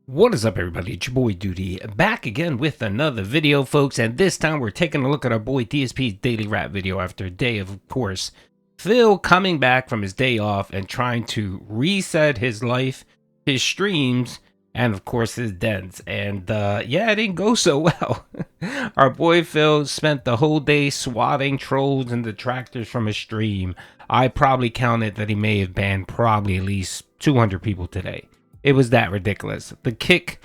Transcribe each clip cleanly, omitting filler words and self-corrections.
What is up, everybody? It's your boy Doody, back again with another video, folks, and this time we're taking a look at our boy DSP's daily rap video after a day of course, Phil coming back from his day off and trying to reset his life, his streams, and of course his dens. And yeah, it didn't go so well. Our boy Phil spent the whole day swatting trolls and detractors from his stream. I probably counted that he may have banned probably at least 200 people today. It was that ridiculous. The kick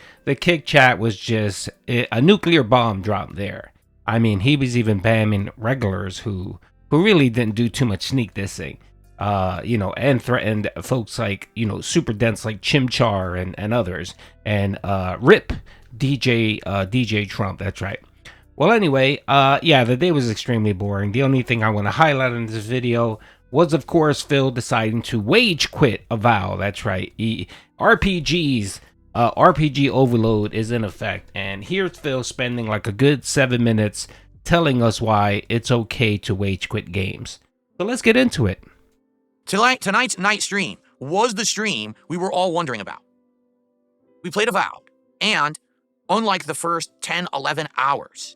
chat was just a nuclear bomb dropped there. I mean, he was even banning regulars who really didn't do too much sneak dissing, and threatened folks like, super dense like Chimchar and others, and rip DJ Trump. That's right. Well, anyway, yeah, the day was extremely boring. The only thing I want to highlight in this video was, of course, Phil deciding to wage quit Avowed. That's right. RPG overload is in effect. And here's Phil spending like a good 7 minutes telling us why it's okay to wage quit games. So let's get into it. Tonight's night stream was the stream we were all wondering about. We played Avowed, and unlike the first 10, 11 hours,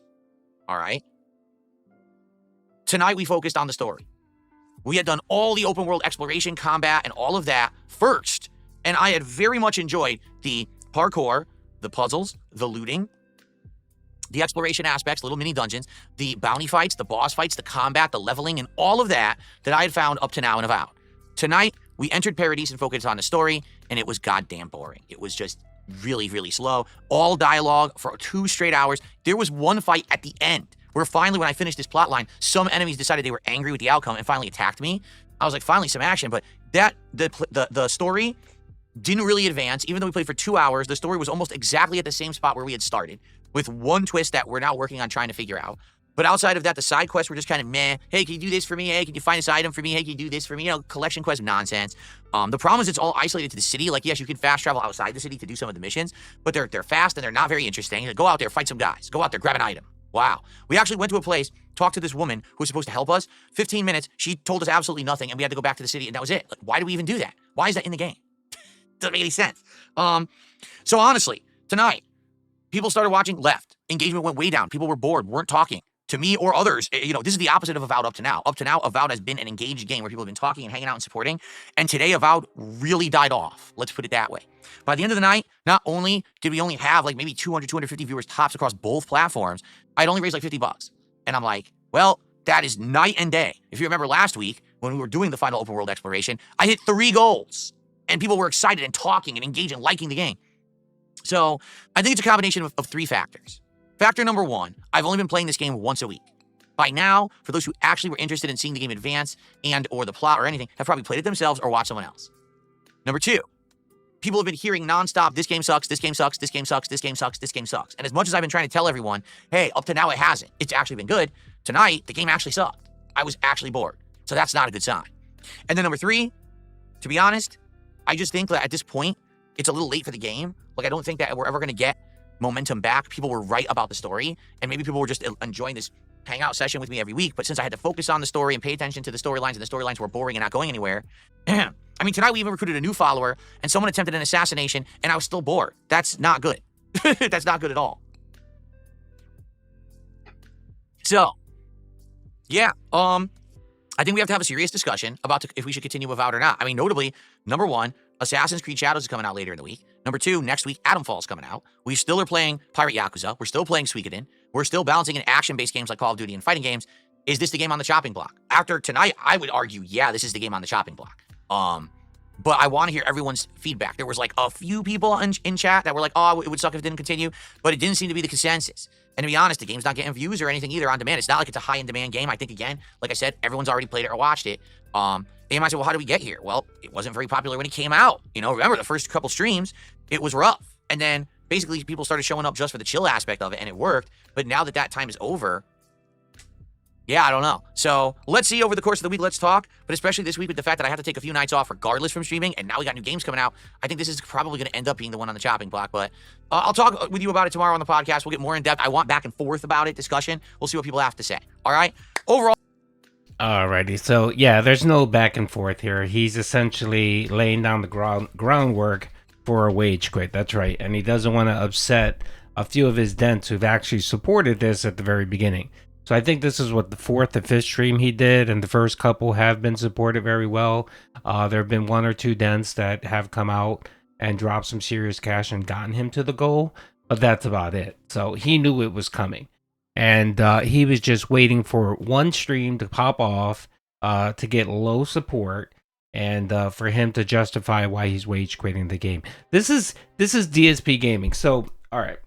all right, tonight we focused on the story. We had done all the open world exploration, combat, and all of that first, and I had very much enjoyed the parkour, the puzzles, the looting, the exploration aspects, little mini dungeons, the bounty fights, the boss fights, the combat, the leveling, and all of that I had found up to now in Avowed. Tonight, we entered Paradise and focused on the story, and it was goddamn boring. It was just really, really slow. All dialogue for 2 straight hours. There was one fight at the end where finally, when I finished this plot line, some enemies decided they were angry with the outcome and finally attacked me. I was like, finally, some action. But the story didn't really advance. Even though we played for 2 hours, the story was almost exactly at the same spot where we had started, with one twist that we're now working on trying to figure out. But outside of that, the side quests were just kind of meh. Hey, can you do this for me? Hey, can you find this item for me? Hey, can you do this for me? Collection quest nonsense. The problem is it's all isolated to the city. Like, yes, you can fast travel outside the city to do some of the missions, but they're fast and they're not very interesting. Go out there, fight some guys. Go out there, grab an item. Wow. We actually went to a place, talked to this woman who was supposed to help us. 15 minutes, she told us absolutely nothing, and we had to go back to the city, and that was it. Like, why do we even do that? Why is that in the game? Doesn't make any sense. So honestly, tonight, people started watching, left. Engagement went way down. People were bored, weren't talking to me or others. This is the opposite of Avowed up to now. Up to now, Avowed has been an engaged game where people have been talking and hanging out and supporting. And today, Avowed really died off. Let's put it that way. By the end of the night, not only did we only have like maybe 200, 250 viewers tops across both platforms, I'd only raised like $50. And I'm like, well, that is night and day. If you remember last week, when we were doing the final open world exploration, I hit 3 goals. And people were excited and talking and engaged and liking the game. So I think it's a combination of 3 factors. Factor number 1, I've only been playing this game once a week. By now, for those who actually were interested in seeing the game advance and or the plot or anything, have probably played it themselves or watched someone else. Number 2, people have been hearing nonstop, this game sucks, this game sucks, this game sucks, this game sucks, this game sucks. And as much as I've been trying to tell everyone, hey, up to now it hasn't. It's actually been good. Tonight, the game actually sucked. I was actually bored. So that's not a good sign. And then number 3, to be honest, I just think that at this point, it's a little late for the game. Like, I don't think that we're ever going to get momentum back. People were right about the story, and maybe people were just enjoying this hangout session with me every week. But since I had to focus on the story and pay attention to the storylines, and the storylines were boring and not going anywhere, I mean, tonight we even recruited a new follower, and someone attempted an assassination, and I was still bored. That's not good. That's not good at all. So, yeah, I think we have to have a serious discussion about if we should continue Avowed or not. I mean, notably, number 1, Assassin's Creed Shadows is coming out later in the week. Number 2, next week, Atomfall is coming out. We still are playing Pirate Yakuza. We're still playing Suikoden. We're still balancing in action-based games like Call of Duty and fighting games. Is this the game on the chopping block? After tonight, I would argue, yeah, this is the game on the chopping block. But I want to hear everyone's feedback. There was like a few people in chat that were like, oh, it would suck if it didn't continue, but it didn't seem to be the consensus. And to be honest, the game's not getting views or anything either on demand. It's not like it's a high-in-demand game. I think, again, like I said, everyone's already played it or watched it. They might say, well, how did we get here? Well, it wasn't very popular when it came out. Remember the first couple streams, it was rough. And then basically people started showing up just for the chill aspect of it, and it worked. But now that time is over, yeah, I don't know. So let's see over the course of the week. Let's talk. But especially this week with the fact that I have to take a few nights off regardless from streaming, and now we got new games coming out, I think this is probably going to end up being the one on the chopping block. But I'll talk with you about it tomorrow on the podcast. We'll get more in depth. I want back and forth about it, discussion. We'll see what people have to say. All right? Overall. Alrighty, so yeah, there's no back and forth here. He's essentially laying down the groundwork for a wage quit. That's right. And he doesn't want to upset a few of his dents who've actually supported this at the very beginning. So I think this is what the 4th or 5th stream he did, and the first couple have been supported very well. There have been 1 or 2 dents that have come out and dropped some serious cash and gotten him to the goal, but that's about it. So he knew it was coming, and he was just waiting for one stream to pop off to get low support, and for him to justify why he's wage quitting the game. This is DSP Gaming. So all right,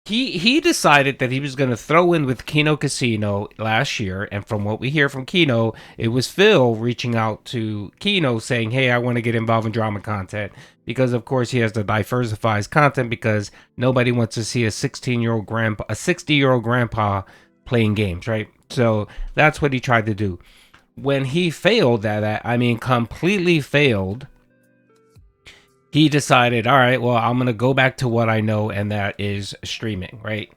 he decided that he was going to throw in with Kino Casino last year, and from what we hear from Kino, it was Phil reaching out to Kino saying, hey, I want to get involved in drama content, because of course he has to diversify his content, because nobody wants to see a 60-year-old grandpa playing games, right? So that's what he tried to do. When he failed at that, I mean completely failed, he decided, all right, well, I'm going to go back to what I know, and that is streaming, right?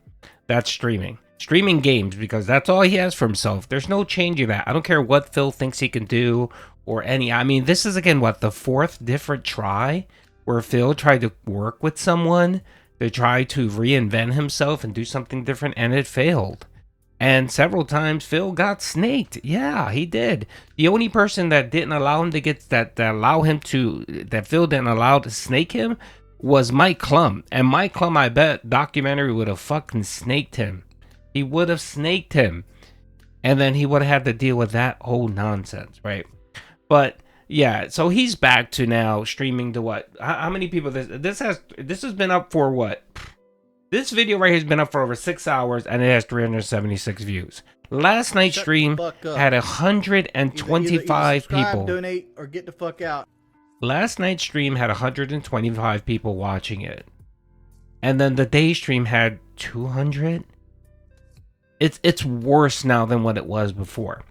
That's streaming games, because that's all he has for himself. There's no changing that. I don't care what Phil thinks he can do or any. I mean, this is, again, what, the 4th different try where Phil tried to work with someone to try to reinvent himself and do something different, and it failed. And several times Phil got snaked. Yeah, he did. The only person that didn't allow him to get that Phil didn't allow to snake him was Mike Klum. And Mike Klum, I bet documentary would have fucking snaked him. He would have snaked him. And then he would have had to deal with that whole nonsense, right? But yeah, so he's back to now streaming to what? How many people this has been up for what? This video right here has been up for over 6 hours, and it has 376 views. Last night's stream had 125 people. Donate, or get the fuck out. Last night's stream had 125 people watching it. And then the day stream had 200. It's worse now than what it was before.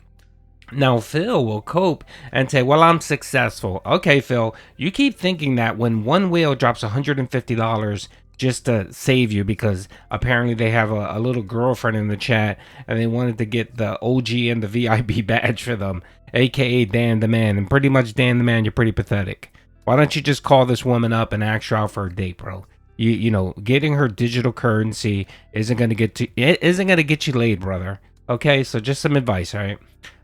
Now, Phil will cope and say, well, I'm successful. Okay, Phil, you keep thinking that when one whale drops $150 just to save you, because apparently they have a little girlfriend in the chat and they wanted to get the OG and the VIP badge for them, aka Dan the Man. And pretty much, Dan the Man, you're pretty pathetic. Why don't you just call this woman up and ask her out for a date, bro? You know, getting her digital currency isn't gonna get you laid, brother. Okay, so just some advice, all right?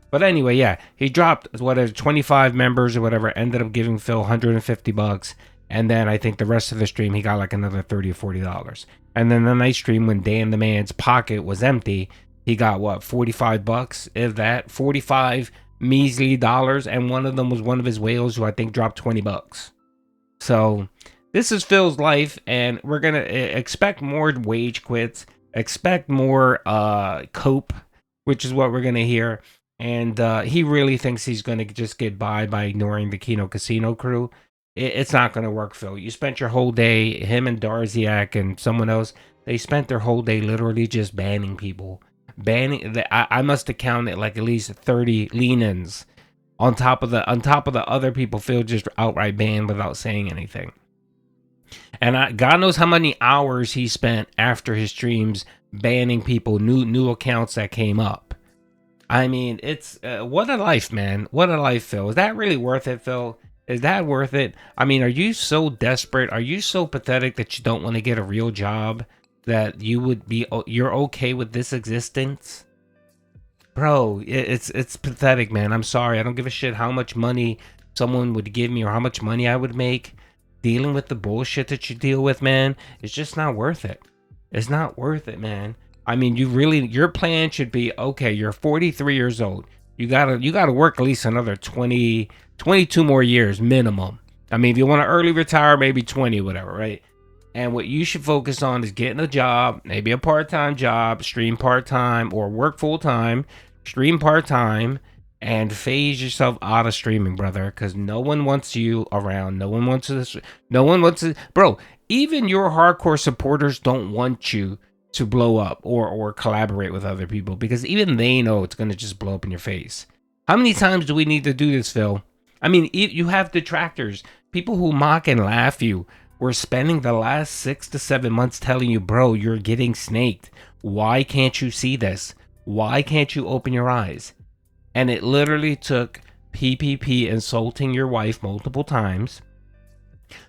But anyway, yeah, he dropped whatever 25 members or whatever, ended up giving Phil $150. And then I think the rest of the stream, he got like another $30 or $40. And then the night stream, when Dan the Man's pocket was empty, he got what, $45, if that, 45 measly dollars. And one of them was one of his whales, who I think dropped $20. So this is Phil's life, and we're gonna expect more wage quits, expect more cope, which is what we're gonna hear. And he really thinks he's gonna just get by ignoring the Kino Casino crew. It's not going to work, Phil. You spent your whole day, him and Darziak and someone else, they spent their whole day literally just banning people. I must have counted like at least 30 lean-ins on top of the other people Phil just outright banned without saying anything. And God knows how many hours he spent after his streams banning people, new accounts that came up. I mean, it's what a life, man. What a life, Phil. Is that really worth it, Phil? Is that worth it? I mean, are you so desperate? Are you so pathetic that you don't want to get a real job, that you're okay with this existence? Bro, it's pathetic, man. I'm sorry. I don't give a shit how much money someone would give me or how much money I would make. Dealing with the bullshit that you deal with, man, it's just not worth it. It's not worth it, man. I mean, your plan should be, okay, you're 43 years old. You gotta work at least another 22 more years minimum. I mean, if you want to early retire, maybe 20, whatever, right? And what you should focus on is getting a job, maybe a part-time job, stream part-time, or work full-time, stream part-time, and phase yourself out of streaming, brother, because no one wants you around. No one wants this. No one wants it. Bro, even your hardcore supporters don't want you to blow up or collaborate with other people, because even they know it's going to just blow up in your face. How many times do we need to do this, Phil? I mean, you have detractors, people who mock and laugh you. We're spending the last 6 to 7 months telling you, bro, you're getting snaked. Why can't you see this? Why can't you open your eyes? And it literally took PPP insulting your wife multiple times,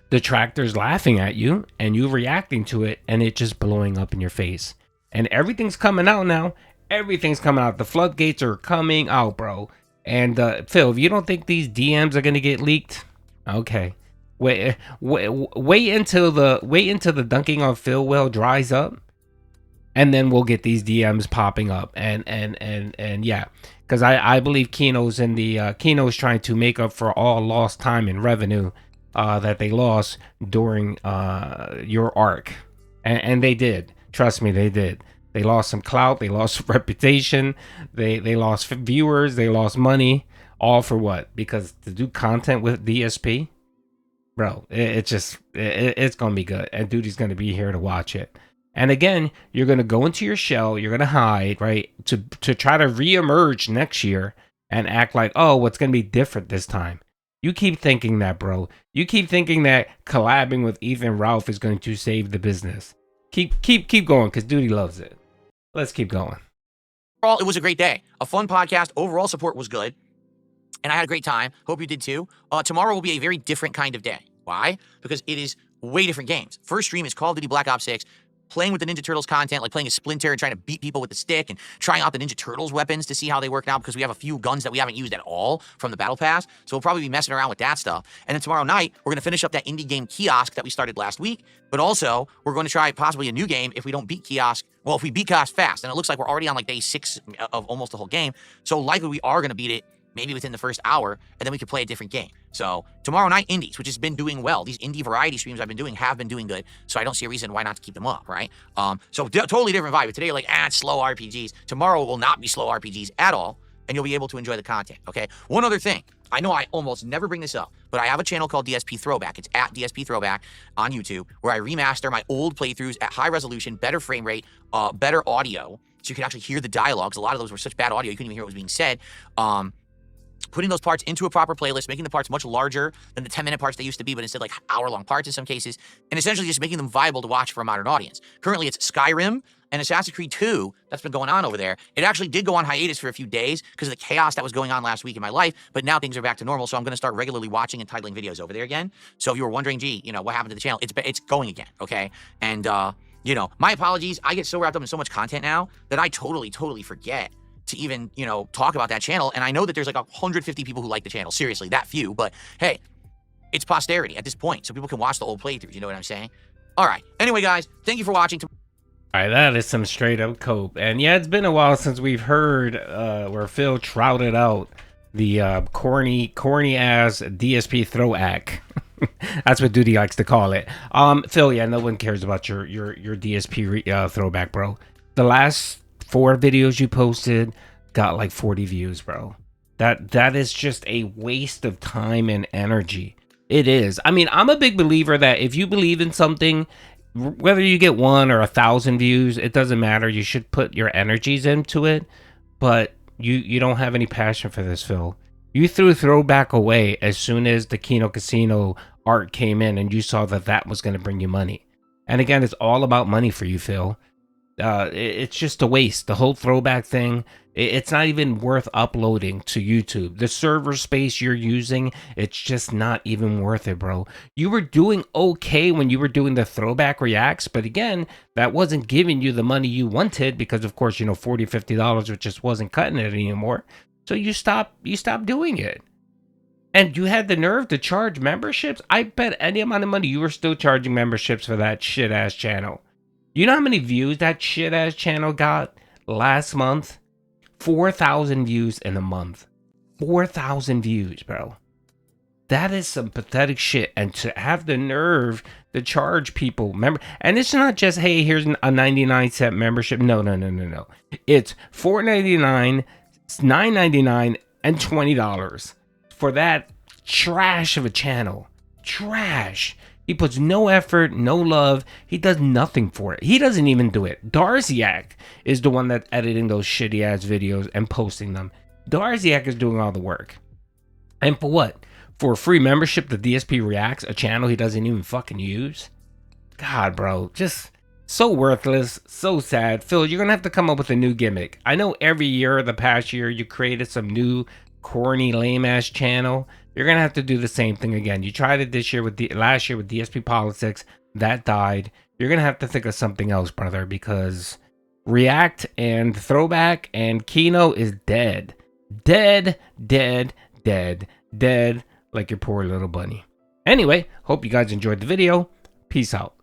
detractors laughing at you and you reacting to it and it just blowing up in your face. And everything's coming out now. Everything's coming out. The floodgates are coming out, bro. And Phil, if you don't think these DMs are gonna get leaked, okay. Wait until the dunking on Phil well dries up, and then we'll get these DMs popping up. And yeah, because I believe Kino's Kino's trying to make up for all lost time and revenue that they lost during your arc, and they did. Trust me, they did. They lost some clout, they lost reputation, they lost viewers, they lost money, all for what? Because to do content with DSP, bro, it's gonna be good, and Doody's gonna be here to watch it. And again, you're gonna go into your shell, you're gonna hide, right, to try to reemerge next year and act like, oh, what's gonna be different this time. You keep thinking that, bro. You keep thinking that collabing with Ethan Ralph is going to save the business. Keep going, because Doody loves it. Let's keep going. Overall, it was a great day. A fun podcast. Overall support was good. And I had a great time. Hope you did too. Tomorrow will be a very different kind of day. Why? Because it is way different games. First stream is Call of Duty Black Ops 6. Playing with the Ninja Turtles content, like playing a Splinter and trying to beat people with the stick and trying out the Ninja Turtles weapons to see how they work now, because we have a few guns that we haven't used at all from the Battle Pass. So we'll probably be messing around with that stuff. And then tomorrow night, we're going to finish up that indie game Kiosk that we started last week. But also, we're going to try possibly a new game if we don't beat Kiosk. Well, if we beat Kiosk fast, and it looks like we're already on like day 6 of almost the whole game. So likely we are going to beat it maybe within the first hour, and then we could play a different game. So tomorrow night, indies, which has been doing well. These indie variety streams I've been doing have been doing good, so I don't see a reason why not to keep them up, right? So totally different vibe. But today you're like, it's slow RPGs. Tomorrow will not be slow RPGs at all, and you'll be able to enjoy the content, okay? One other thing. I know I almost never bring this up, but I have a channel called DSP ThrowbACK. It's at DSP ThrowbACK on YouTube, where I remaster my old playthroughs at high resolution, better frame rate, better audio, so you can actually hear the dialogues. A lot of those were such bad audio, you couldn't even hear what was being said. Putting those parts into a proper playlist, making the parts much larger than the 10-minute parts they used to be, but instead like hour-long parts in some cases, and essentially just making them viable to watch for a modern audience. Currently, it's Skyrim and Assassin's Creed 2 that's been going on over there. It actually did go on hiatus for a few days because of the chaos that was going on last week in my life, but now things are back to normal, so I'm going to start regularly watching and titling videos over there again. So if you were wondering, gee, what happened to the channel, it's going again, okay? And, my apologies. I get so wrapped up in so much content now that I totally forget to even, talk about that channel. And I know that there's like 150 people who like the channel. Seriously, that few. But hey, it's posterity at this point, so people can watch the old playthroughs. You know what I'm saying? All right. Anyway, guys, thank you for watching. All right, that is some straight up cope. And yeah, it's been a while since we've heard where Phil trouted out the corny ass DSP ThrowbACK. That's what Doody likes to call it. Phil, yeah, no one cares about your DSP throwback, bro. The last 4 videos you posted got like 40 views, bro. That is just a waste of time and energy. It is. I mean, I'm a big believer that if you believe in something, whether you get 1 or 1,000 views, it doesn't matter. You should put your energies into it. But you don't have any passion for this, Phil. You threw ThrowbACK away as soon as the Kino Casino art came in and you saw that was going to bring you money. And again, it's all about money for you, Phil. It's just a waste. The whole ThrowbACK thing, it's not even worth uploading to YouTube. The server space you're using, it's just not even worth it, bro. You were doing okay when you were doing the ThrowbACK reacts, but again, that wasn't giving you the money you wanted because, of course, $40, $50, it just wasn't cutting it anymore. So you stopped doing it. And you had the nerve to charge memberships? I bet any amount of money you were still charging memberships for that shit-ass channel. You know how many views that shit-ass channel got last month? 4,000 views in a month. 4,000 views, bro. That is some pathetic shit. And to have the nerve to charge people, and it's not just, hey, here's a 99-cent membership. No. It's $4.99, $9.99, and $20 for that trash of a channel. Trash. He puts no effort, no love. He does nothing for it. He doesn't even do it. DSP is the one that's editing those shitty ass videos and posting them. DSP is doing all the work. And for what? For a free membership to DSP Reacts, a channel he doesn't even fucking use? God, bro. Just so worthless. So sad. Phil, you're going to have to come up with a new gimmick. I know every year, the past year, you created some new corny, lame ass channel. you're gonna have to do the same thing again. You tried it this year with last year with DSP Politics, that died. You're gonna have to think of something else, brother, because React and ThrowbACK and Kino is dead. Dead, dead, dead, dead, like your poor little bunny. Anyway, hope you guys enjoyed the video. Peace out.